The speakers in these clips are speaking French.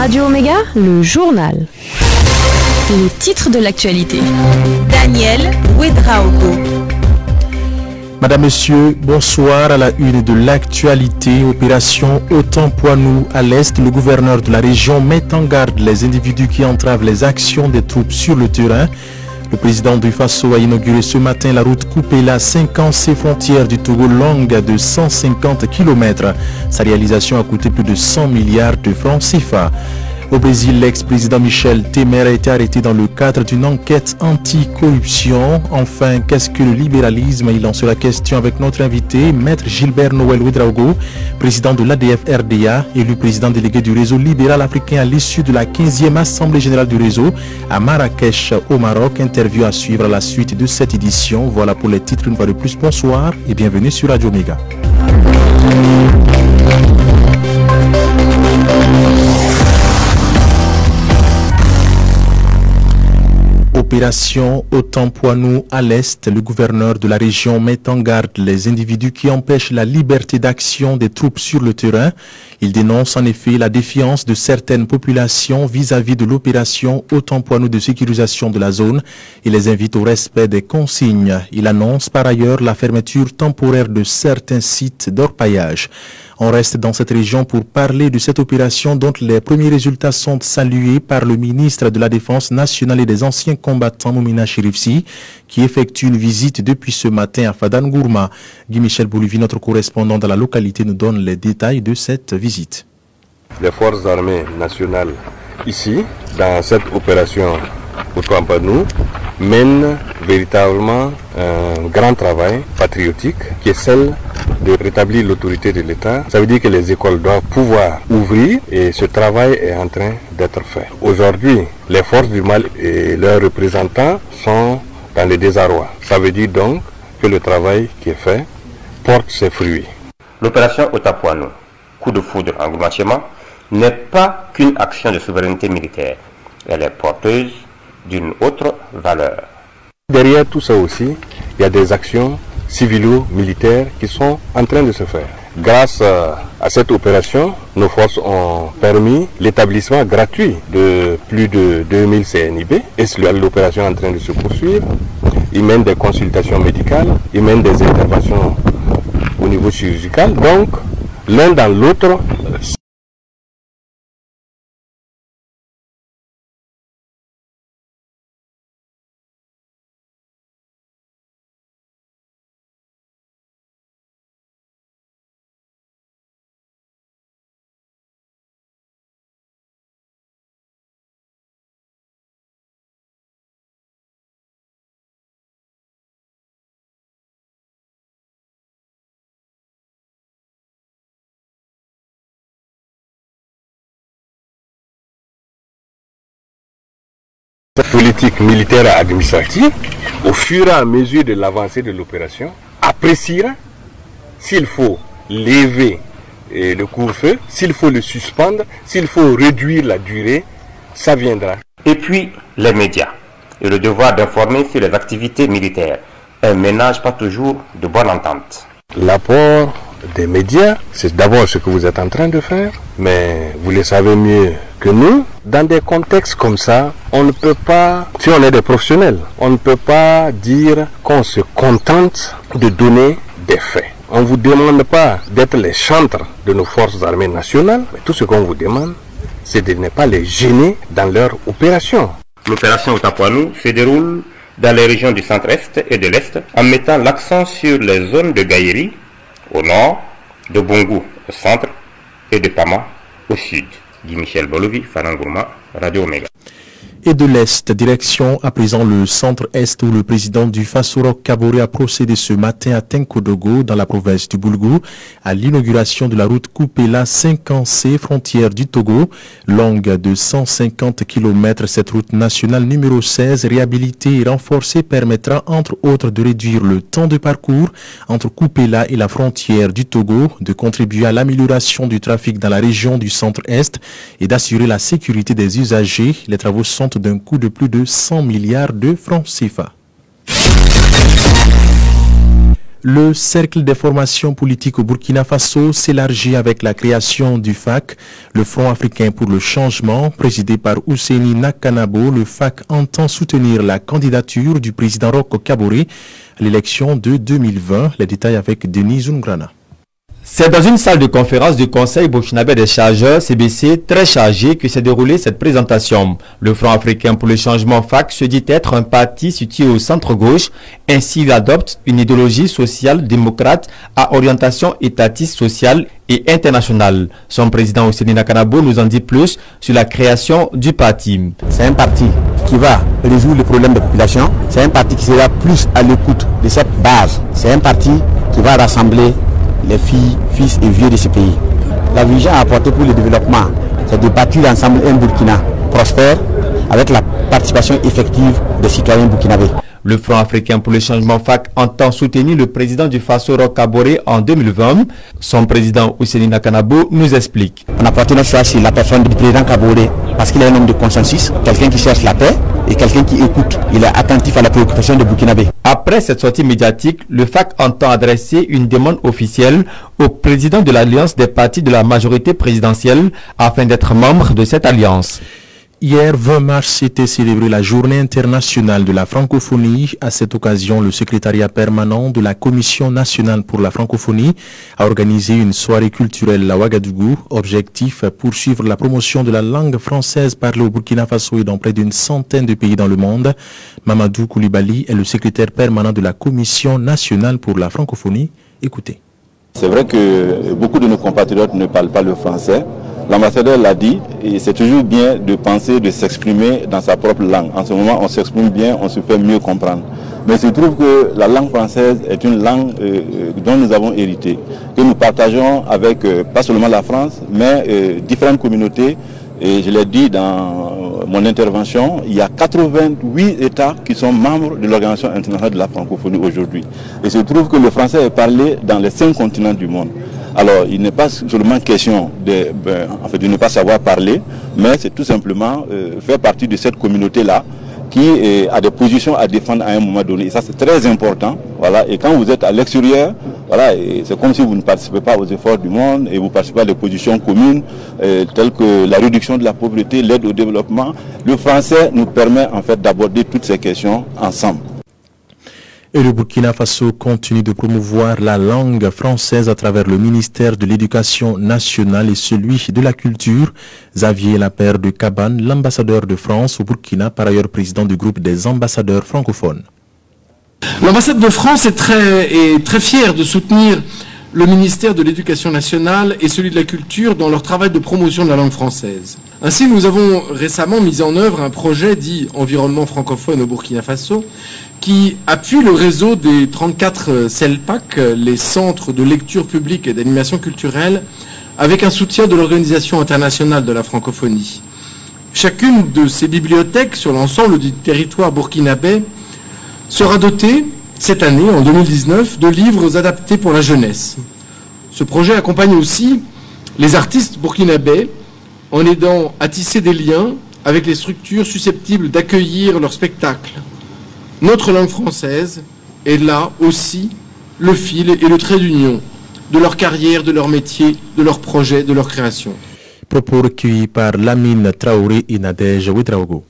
Radio Omega, le journal. Les titres de l'actualité. Daniel Ouedraogo. Madame, Monsieur, bonsoir. À la une de l'actualité, opération Otampoinou à l'Est, le gouverneur de la région met en garde les individus qui entravent les actions des troupes sur le terrain. Le président du Faso a inauguré ce matin la route Koupéla 5C frontière du Togo longue de 150 km. Sa réalisation a coûté plus de 100 milliards de francs CFA. Au Brésil, l'ex-président Michel Temer a été arrêté dans le cadre d'une enquête anti-corruption. Enfin, qu'est-ce que le libéralisme? Il en sera question avec notre invité, Maître Gilbert Noël Ouedraogo, président de l'ADF-RDA, élu président délégué du réseau libéral africain à l'issue de la 15e Assemblée générale du réseau à Marrakech au Maroc. Interview à suivre à la suite de cette édition. Voilà pour les titres une fois de plus. Bonsoir et bienvenue sur Radio Omega. Opération Otampoinou à l'Est, le gouverneur de la région met en garde les individus qui empêchent la liberté d'action des troupes sur le terrain. Il dénonce en effet la défiance de certaines populations vis-à-vis de l'opération Otampoinou de sécurisation de la zone et les invite au respect des consignes. Il annonce par ailleurs la fermeture temporaire de certains sites d'orpaillage. On reste dans cette région pour parler de cette opération dont les premiers résultats sont salués par le ministre de la Défense nationale et des anciens combattants Moumina Chérifsi qui effectue une visite depuis ce matin à Fadangourma. Guy Michel Boulivi, notre correspondant dans la localité, nous donne les détails de cette visite. Les forces armées nationales ici, dans cette opération Otampoinou, mènent véritablement un grand travail patriotique qui est celle de rétablir l'autorité de l'État. Ça veut dire que les écoles doivent pouvoir ouvrir et ce travail est en train d'être fait. Aujourd'hui, les forces du mal et leurs représentants sont dans le désarroi. Ça veut dire donc que le travail qui est fait porte ses fruits. L'opération Otampoinou, coup de foudre en Gourmachema, n'est pas qu'une action de souveraineté militaire. Elle est porteuse d'une autre valeur. Derrière tout ça aussi, il y a des actions civilo-militaires qui sont en train de se faire. Grâce à cette opération, nos forces ont permis l'établissement gratuit de plus de 2000 CNIB et l'opération est en train de se poursuivre. Ils mènent des consultations médicales, ils mènent des interventions au niveau chirurgical. Donc, l'un dans l'autre, politique militaire et administrative, au fur et à mesure de l'avancée de l'opération, appréciera s'il faut lever le couvre-feu, s'il faut le suspendre, s'il faut réduire la durée, ça viendra. Et puis, les médias et le devoir d'informer sur les activités militaires. Un ménage pas toujours de bonne entente. L'apport des médias, c'est d'abord ce que vous êtes en train de faire, mais vous le savez mieux que nous. Dans des contextes comme ça, on ne peut pas, si on est des professionnels, on ne peut pas dire qu'on se contente de donner des faits. On ne vous demande pas d'être les chantres de nos forces armées nationales, mais tout ce qu'on vous demande, c'est de ne pas les gêner dans leur opération. L'opération Otampoinou se déroule dans les régions du centre-est et de l'est en mettant l'accent sur les zones de Gaïri au nord, de Bongou au centre et de Pama au sud. Guy Michel Boulivi, Fadangourma, Radio Omega. Et de l'Est, direction à présent le centre-Est où le président du Faso Roch Kaboré a procédé ce matin à Tenkodogo dans la province du Boulgou à l'inauguration de la route Koupéla 5C frontière du Togo. Longue de 150 km, cette route nationale numéro 16 réhabilitée et renforcée permettra entre autres de réduire le temps de parcours entre Koupéla et la frontière du Togo, de contribuer à l'amélioration du trafic dans la région du centre-Est et d'assurer la sécurité des usagers. Les travaux sont d'un coût de plus de 100 milliards de francs CFA. Le cercle des formations politiques au Burkina Faso s'élargit avec la création du FAC, le Front africain pour le changement, présidé par Ousseini Nakanabo. Le FAC entend soutenir la candidature du président Roch Kaboré à l'élection de 2020. Les détails avec Denis Zungrana. C'est dans une salle de conférence du Conseil burkinabé des chargeurs, CBC, très chargé, que s'est déroulée cette présentation. Le Front africain pour le changement FAC se dit être un parti situé au centre-gauche. Ainsi, il adopte une idéologie sociale démocrate à orientation étatiste sociale et internationale. Son président Ousseini Nakanabo nous en dit plus sur la création du parti. C'est un parti qui va résoudre les problèmes de la population. C'est un parti qui sera plus à l'écoute de cette base. C'est un parti qui va rassembler les filles, fils et vieux de ce pays. La vision à apporter pour le développement, c'est de bâtir ensemble un Burkina prospère avec la participation effective des citoyens burkinabés. Le Front africain pour le changement FAC entend soutenir le président du Faso Roch Kaboré en 2020. Son président Ousseini Nakanabo nous explique. On a porté notre choix sur la personne du président Kaboré parce qu'il est un homme de consensus, quelqu'un qui cherche la paix et quelqu'un qui écoute. Il est attentif à la préoccupation des Burkinabés. Après cette sortie médiatique, le FAC entend adresser une demande officielle au président de l'Alliance des partis de la majorité présidentielle afin d'être membre de cette alliance. Hier, 20 mars, s'était célébrée la journée internationale de la francophonie. À cette occasion, le secrétariat permanent de la Commission nationale pour la francophonie a organisé une soirée culturelle à Ouagadougou. Objectif, poursuivre la promotion de la langue française parlée au Burkina Faso et dans près d'une centaine de pays dans le monde. Mamadou Koulibaly est le secrétaire permanent de la Commission nationale pour la francophonie. Écoutez. C'est vrai que beaucoup de nos compatriotes ne parlent pas le français. L'ambassadeur l'a dit, et c'est toujours bien de penser, de s'exprimer dans sa propre langue. En ce moment, on s'exprime bien, on se fait mieux comprendre. Mais il se trouve que la langue française est une langue dont nous avons hérité, que nous partageons avec pas seulement la France, mais différentes communautés. Et je l'ai dit dans mon intervention, il y a 88 États qui sont membres de l'Organisation internationale de la francophonie aujourd'hui. Et il se trouve que le français est parlé dans les 5 continents du monde. Alors, il n'est pas seulement question de ne pas savoir parler, mais c'est tout simplement faire partie de cette communauté-là qui a des positions à défendre à un moment donné. Et ça, c'est très important. Voilà. Et quand vous êtes à l'extérieur, voilà, c'est comme si vous ne participez pas aux efforts du monde et vous participez à des positions communes telles que la réduction de la pauvreté, l'aide au développement. Le français nous permet en fait d'aborder toutes ces questions ensemble. Et le Burkina Faso continue de promouvoir la langue française à travers le ministère de l'Éducation nationale et celui de la Culture. Xavier Lapère de Cabane, l'ambassadeur de France au Burkina, par ailleurs président du groupe des ambassadeurs francophones. L'ambassade de France est très fière de soutenir le ministère de l'Éducation nationale et celui de la Culture dans leur travail de promotion de la langue française. Ainsi, nous avons récemment mis en œuvre un projet dit Environnement francophone au Burkina Faso qui appuie le réseau des 34 CELPAC, les centres de lecture publique et d'animation culturelle, avec un soutien de l'Organisation internationale de la francophonie. Chacune de ces bibliothèques sur l'ensemble du territoire burkinabé sera dotée cette année, en 2019, de livres adaptés pour la jeunesse. Ce projet accompagne aussi les artistes burkinabés en aidant à tisser des liens avec les structures susceptibles d'accueillir leurs spectacles. Notre langue française est là aussi le fil et le trait d'union de leur carrière, de leur métier, de leurs projets, de leur création. Propos recueillis par Lamine Traoré et Nadège Ouedraogo.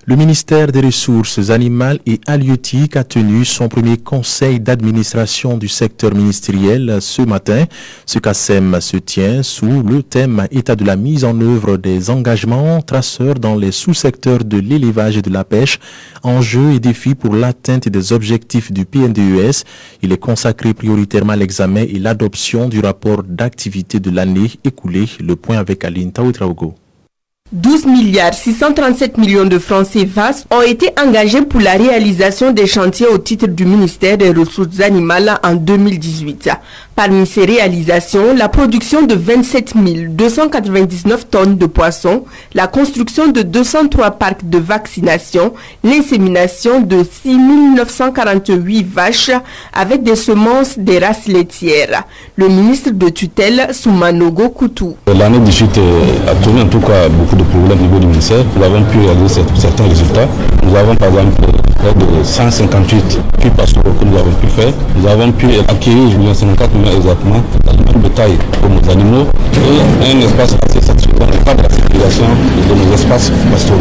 Le ministère des Ressources animales et halieutiques a tenu son premier conseil d'administration du secteur ministériel ce matin. Ce CACEM se tient sous le thème état de la mise en œuvre des engagements traceurs dans les sous-secteurs de l'élevage et de la pêche, enjeux et défis pour l'atteinte des objectifs du PNDES. Il est consacré prioritairement à l'examen et l'adoption du rapport d'activité de l'année écoulée. Le point avec Aline Taouetraogo. 12,637 milliards de francs CFA ont été engagés pour la réalisation des chantiers au titre du ministère des Ressources animales en 2018. Parmi ces réalisations, la production de 27 299 tonnes de poissons, la construction de 203 parcs de vaccination, l'insémination de 6 948 vaches avec des semences des races laitières. Le ministre de tutelle, Soumanogo Koutou. L'année 18 a tourné en tout cas beaucoup de problèmes au niveau du ministère. Nous avons pu réaliser certains résultats. Nous avons par exemple près de 158 puits pastoraux que nous avons pu faire. Nous avons pu acquérir 54 millions exactement d'aliments de taille pour nos animaux et un espace assez satisfaisant dans le cadre de la sécurisation de nos espaces pastoraux.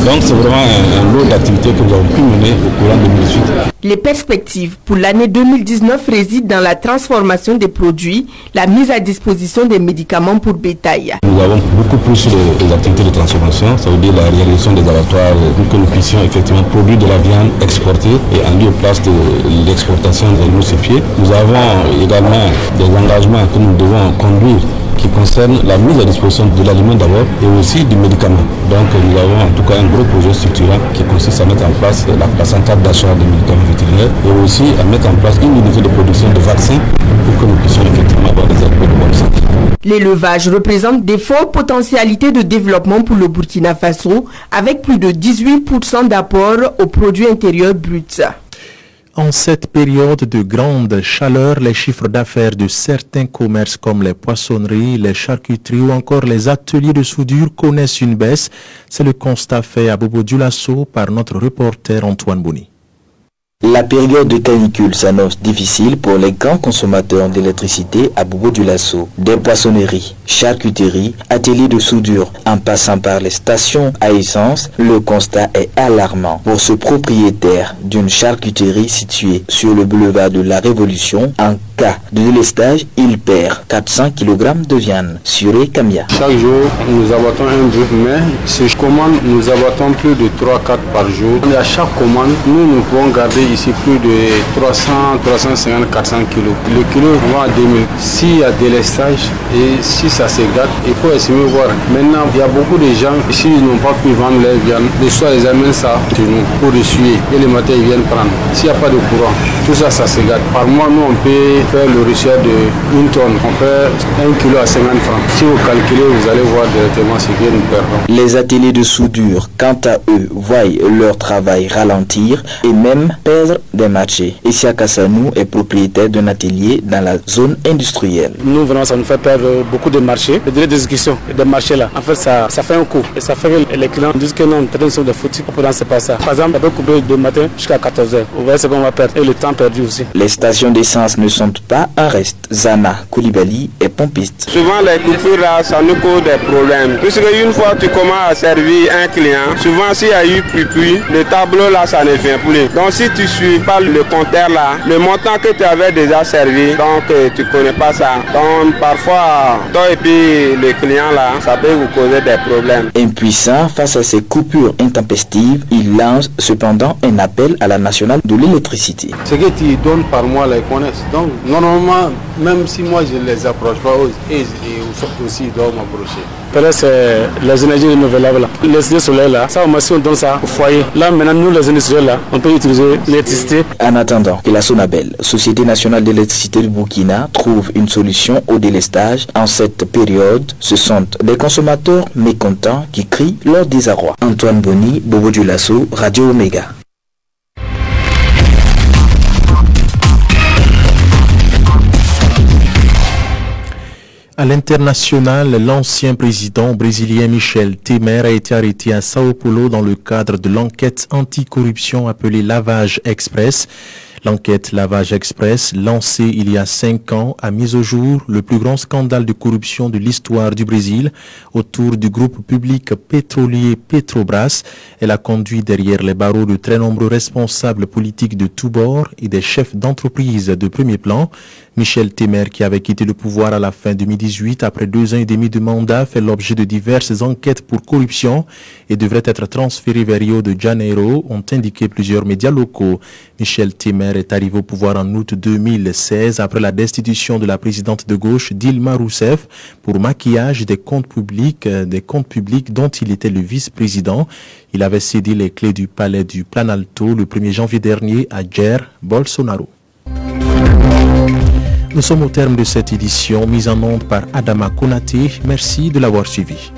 Donc c'est vraiment un lot d'activités que nous avons pu mener au courant de 2018. Les perspectives pour l'année 2019 résident dans la transformation des produits, la mise à disposition des médicaments pour bétail. Nous avons beaucoup plus d'activités de transformation, ça veut dire la réalisation des abattoirs pour que nous puissions effectivement produire de la viande exportée et en lieu et place de l'exportation des animaux sépiers. Nous avons également des engagements que nous devons conduire qui concerne la mise à disposition de l'aliment d'abord et aussi du médicament. Donc nous avons en tout cas un gros projet structurant qui consiste à mettre en place la centrale d'achat de médicaments vétérinaires et aussi à mettre en place une unité de production de vaccins pour que nous puissions effectivement avoir des animaux de bonne santé. L'élevage représente des fortes potentialités de développement pour le Burkina Faso avec plus de 18% d'apport au produit intérieur brut. En cette période de grande chaleur, les chiffres d'affaires de certains commerces comme les poissonneries, les charcuteries ou encore les ateliers de soudure connaissent une baisse. C'est le constat fait à Bobo-Dioulasso par notre reporter Antoine Boni. La période de canicule s'annonce difficile pour les grands consommateurs d'électricité à Bobo-Dioulasso. Des poissonneries, charcuteries, ateliers de soudure, en passant par les stations à essence, le constat est alarmant. Pour ce propriétaire d'une charcuterie située sur le boulevard de la Révolution, en cas de délestage, il perd 400 kg de viande. Suré Kamia. Chaque jour, nous abattons un bœuf, mais ces commandes, nous abattons plus de 3-4 par jour. Et à chaque commande, nous pouvons garder ici plus de 300, 350, 400 kilos. Le kilo va à 2000. S'il y a délestage et si ça se gâte, il faut essayer de voir. Maintenant, il y a beaucoup de gens, s'ils n'ont pas pu vendre leur viande, le soir ils amènent ça chez nous pour essuyer. Et le matin, ils viennent prendre. S'il n'y a pas de courant, tout ça, ça se gâte. Par mois, nous, on peut faire le reçu de 1 tonne. On fait 1 kilo à 50 francs. Si vous calculez, vous allez voir directement ce que nous perdons. Les ateliers de soudure, quant à eux, voient leur travail ralentir et même perdre des marchés. Issia Kassanou est propriétaire d'un atelier dans la zone industrielle. Nous, vraiment, ça nous fait perdre beaucoup de marchés. Le délai d'exécution des marchés là, en fait, ça fait un coup. Et ça fait que les clients disent que non, nous sommes des foutus. Pourtant, c'est pas ça. Par exemple, on peut couper de matin jusqu'à 14h. Vous voyez ce qu'on va perdre. Et le temps perdu aussi. Les stations d'essence ne sont pas en reste. Zana Koulibaly est pompiste. Souvent, les coupures là, ça nous cause des problèmes. Puisque une fois tu commences à servir un client, souvent s'il y a eu pluie, le tableau là, ça ne vient plus. Donc, si tu suis pas le compteur là, le montant que tu avais déjà servi, donc tu connais pas ça. Donc, parfois, toi et puis le client là, ça peut vous causer des problèmes. Impuissant face à ces coupures intempestives, il lance cependant un appel à la nationale de l'électricité. Ce que tu donnes par mois, les connaissent. Donc, normalement, même si moi je ne les approche pas, et aussi ils doivent m'approcher. C'est les énergies renouvelables. Les énergies solaires là, ça aussi on donne ça au foyer. Là maintenant nous les industriels là, on peut utiliser l'électricité. En attendant que la Sonabel, Société nationale d'électricité du Burkina, trouve une solution au délestage en cette période, ce sont des consommateurs mécontents qui crient leur désarroi. Antoine Boni, Bobo-Dioulasso, Radio Omega. À l'international, l'ancien président brésilien Michel Temer a été arrêté à Sao Paulo dans le cadre de l'enquête anticorruption appelée Lavage Express. L'enquête Lavage Express, lancée il y a 5 ans, a mis au jour le plus grand scandale de corruption de l'histoire du Brésil autour du groupe public pétrolier Petrobras. Elle a conduit derrière les barreaux de très nombreux responsables politiques de tous bords et des chefs d'entreprise de premier plan. Michel Temer, qui avait quitté le pouvoir à la fin 2018 après 2 ans et demi de mandat, fait l'objet de diverses enquêtes pour corruption et devrait être transféré vers Rio de Janeiro, ont indiqué plusieurs médias locaux. Michel Temer est arrivé au pouvoir en août 2016 après la destitution de la présidente de gauche Dilma Rousseff pour maquillage des comptes publics dont il était le vice-président. Il avait cédé les clés du palais du Planalto le 1er janvier dernier à Jair Bolsonaro. Nous sommes au terme de cette édition mise en onde par Adama Konaté. Merci de l'avoir suivi.